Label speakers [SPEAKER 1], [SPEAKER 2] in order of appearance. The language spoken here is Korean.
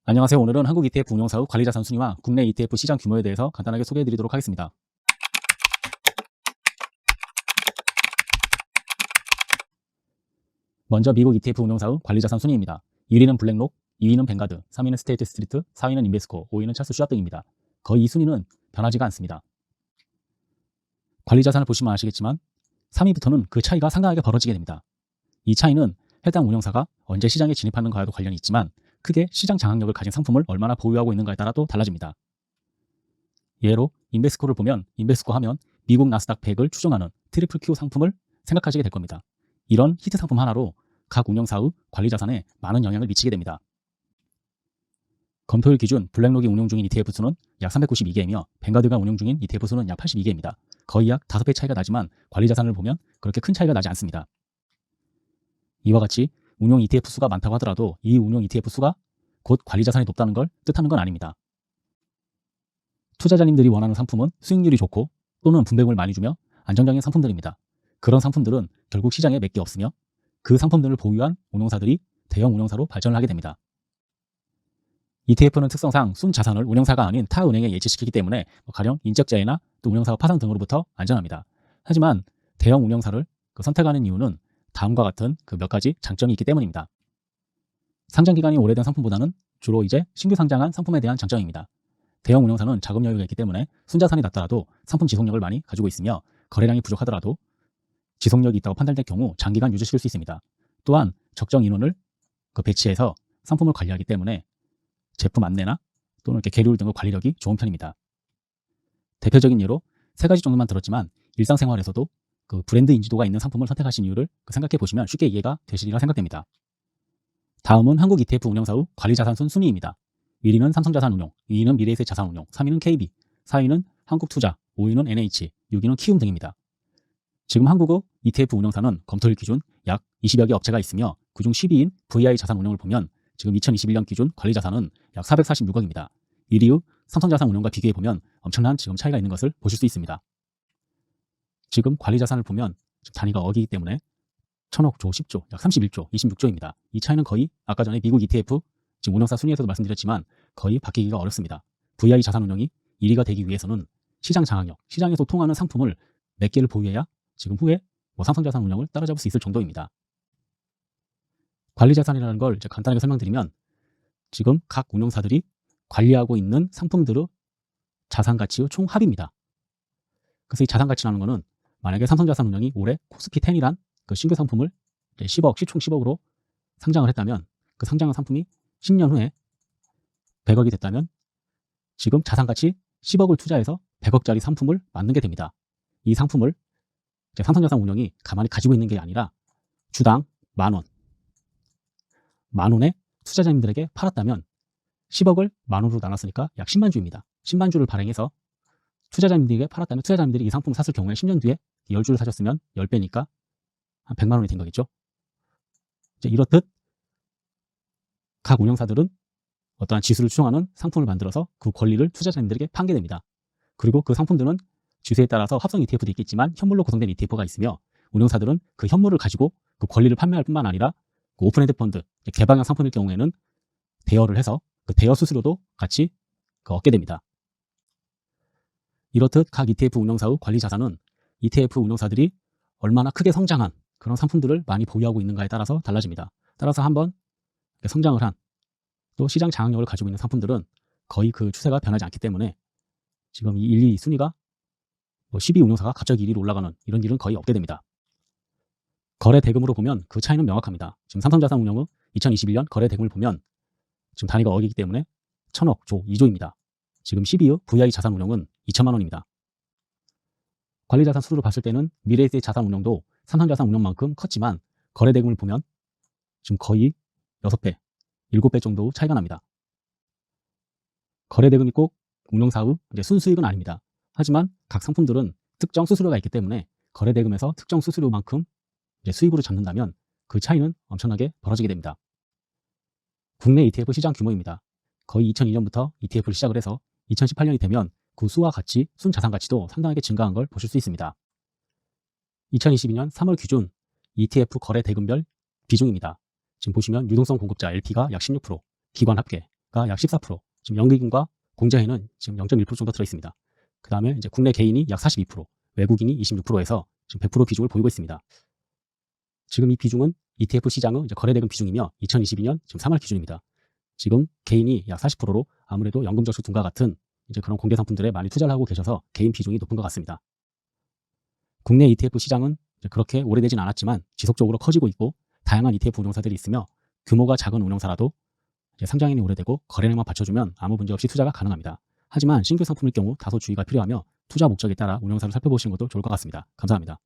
[SPEAKER 1] 안녕하세요. 오늘은 한국 ETF 운용사의 관리자산 순위와 국내 ETF 시장 규모에 대해서 간단하게 소개해드리도록 하겠습니다. 먼저 미국 ETF 운용사의 관리자산 순위입니다. 1위는 블랙록, 2위는 뱅가드, 3위는 스테이트 스트리트, 4위는 인베스코, 5위는 찰스 슈왑 등입니다. 거의 이 순위는 변하지가 않습니다. 관리자산을 보시면 아시겠지만 3위부터는 그 차이가 상당하게 벌어지게 됩니다. 이 차이는 해당 운용사가 언제 시장에 진입하는가와도 관련이 있지만 크게 시장 장악력을 가진 상품을 얼마나 보유하고 있는가에 따라 또 달라집니다. 예로 인베스코를 보면 인베스코 하면 미국 나스닥 100을 추종하는 트리플 Q 상품을 생각하시게 될 겁니다. 이런 히트 상품 하나로 각 운용사의 관리자산에 많은 영향을 미치게 됩니다. 검토일 기준 블랙록이 운용 중인 ETF 수는 약 392개이며 뱅가드가 운용 중인 ETF 수는 약 82개입니다. 거의 약 5배 차이가 나지만 관리자산을 보면 그렇게 큰 차이가 나지 않습니다. 이와 같이 운용 ETF 수가 많다고 하더라도 이 운용 ETF 수가 곧 관리자산이 높다는 걸 뜻하는 건 아닙니다. 투자자님들이 원하는 상품은 수익률이 좋고 또는 분배금을 많이 주며 안정적인 상품들입니다. 그런 상품들은 결국 시장에 몇 개 없으며 그 상품들을 보유한 운용사들이 대형 운용사로 발전을 하게 됩니다. ETF는 특성상 순자산을 운용사가 아닌 타 은행에 예치시키기 때문에 가령 인적자해나 또 운용사가 파산 등으로부터 안전합니다. 하지만 대형 운용사를 선택하는 이유는 다음과 같은 몇 가지 장점이 있기 때문입니다. 상장 기간이 오래된 상품보다는 주로 신규 상장한 상품에 대한 장점입니다. 대형 운용사는 자금 여유가 있기 때문에 순자산이 낮더라도 상품 지속력을 많이 가지고 있으며 거래량이 부족하더라도 지속력이 있다고 판단될 경우 장기간 유지시킬 수 있습니다. 또한 적정 인원을 배치해서 상품을 관리하기 때문에 제품 안내나 또는 계류율 등의 관리력이 좋은 편입니다. 대표적인 예로 3가지 정도만 들었지만 일상생활에서도 브랜드 인지도가 있는 상품을 선택하신 이유를 생각해 보시면 쉽게 이해가 되시리라 생각됩니다. 다음은 한국 ETF 운용사의 관리자산순 순위입니다. 1위는 삼성자산운용, 2위는 미래에셋자산운용, 3위는 KB, 4위는 한국투자, 5위는 NH, 6위는 키움 등입니다. 지금 한국의 ETF 운용사는 검토일 기준 약 20여 개 업체가 있으며 그중 10위인 VI자산운용을 보면 지금 2021년 기준 관리자산은 약 446억입니다. 1위의 삼성자산운용과 비교해보면 엄청난 지금 차이가 있는 것을 보실 수 있습니다. 지금 관리자산을 보면 단위가 억이기 때문에 1000억, 조, 10조, 약 31조, 26조입니다. 이 차이는 거의 아까 전에 미국 ETF 지금 운용사 순위에서도 말씀드렸지만 거의 바뀌기가 어렵습니다. VI 자산운용이 1위가 되기 위해서는 시장 장악력, 시장에서 통하는 상품을 몇 개를 보유해야 지금 후에 삼성자산운용을 따라잡을 수 있을 정도입니다. 관리자산이라는 걸 간단하게 설명드리면 지금 각 운용사들이 관리하고 있는 상품들의 자산가치의 총합입니다. 그래서 이 자산가치라는 거는 만약에 삼성자산운용이 올해 코스피 10이란 신규 상품을 10억, 시총 10억으로 상장을 했다면 그 상장한 상품이 10년 후에 100억이 됐다면 지금 자산가치 10억을 투자해서 100억짜리 상품을 만든 게 됩니다. 이 상품을 삼성자산운용이 가만히 가지고 있는 게 아니라 주당 만원에 투자자님들에게 팔았다면 10억을 만원으로 나눴으니까 약 10만 주입니다. 10만 주를 발행해서 투자자님들에게 팔았다면 투자자님들이 이 상품을 샀을 경우에 10년 뒤에 10주를 사셨으면 10배니까 한 100만 원이 된 거겠죠. 이렇듯 각 운용사들은 어떠한 지수를 추정하는 상품을 만들어서 그 권리를 투자자님들에게 판게 됩니다. 그리고 그 상품들은 지수에 따라서 합성 ETF도 있겠지만 현물로 구성된 ETF가 있으며 운용사들은 그 현물을 가지고 그 권리를 판매할 뿐만 아니라 오픈엔드 펀드, 개방형 상품일 경우에는 대여를 해서 그 대여 수수료도 같이 얻게 됩니다. 이렇듯 각 ETF 운용사의 관리 자산은 ETF 운용사들이 얼마나 크게 성장한 그런 상품들을 많이 보유하고 있는가에 따라서 달라집니다. 따라서 한번 성장을 한 또 시장 장악력을 가지고 있는 상품들은 거의 그 추세가 변하지 않기 때문에 지금 이 1, 2 순위가 12 운용사가 갑자기 1위로 올라가는 이런 일은 거의 없게 됩니다. 거래 대금으로 보면 그 차이는 명확합니다. 지금 삼성자산운용의 2021년 거래 대금을 보면 지금 단위가 억이기 때문에 1000억, 조, 2조입니다. 지금 12의 VI 자산운용은 2천만 원입니다. 관리자산 수를 봤을 때는 미래에셋 자산운용도 삼성자산운용만큼 컸지만 거래 대금을 보면 지금 거의 6배, 7배 정도 차이가 납니다. 거래 대금이 꼭 운용사의 순수익은 아닙니다. 하지만 각 상품들은 특정 수수료가 있기 때문에 거래 대금에서 특정 수수료만큼 수익으로 잡는다면 그 차이는 엄청나게 벌어지게 됩니다. 국내 ETF 시장 규모입니다. 거의 2002년부터 ETF를 시작을 해서 2018년이 되면 그 수와 가치, 순자산가치도 상당하게 증가한 걸 보실 수 있습니다. 2022년 3월 기준 ETF 거래 대금별 비중입니다. 지금 보시면 유동성 공급자 LP가 약 16%, 기관 합계 약 14%, 지금 연기금과 공제회는 지금 0.1% 정도 들어있습니다. 그 다음에 이제 국내 개인이 약 42%, 외국인이 26%에서 지금 100% 비중을 보이고 있습니다. 지금 이 비중은 ETF 시장의 이제 거래대금 비중이며 2022년 지금 3월 기준입니다. 지금 개인이 약 40%로 아무래도 연금저축 등과 같은 이제 그런 공개 상품들에 많이 투자를 하고 계셔서 개인 비중이 높은 것 같습니다. 국내 ETF 시장은 그렇게 오래되진 않았지만 지속적으로 커지고 있고 다양한 ETF 운용사들이 있으며 규모가 작은 운용사라도 이제 상장인이 오래되고 거래량만 받쳐주면 아무 문제 없이 투자가 가능합니다. 하지만 신규 상품일 경우 다소 주의가 필요하며 투자 목적에 따라 운용사를 살펴보시는 것도 좋을 것 같습니다. 감사합니다.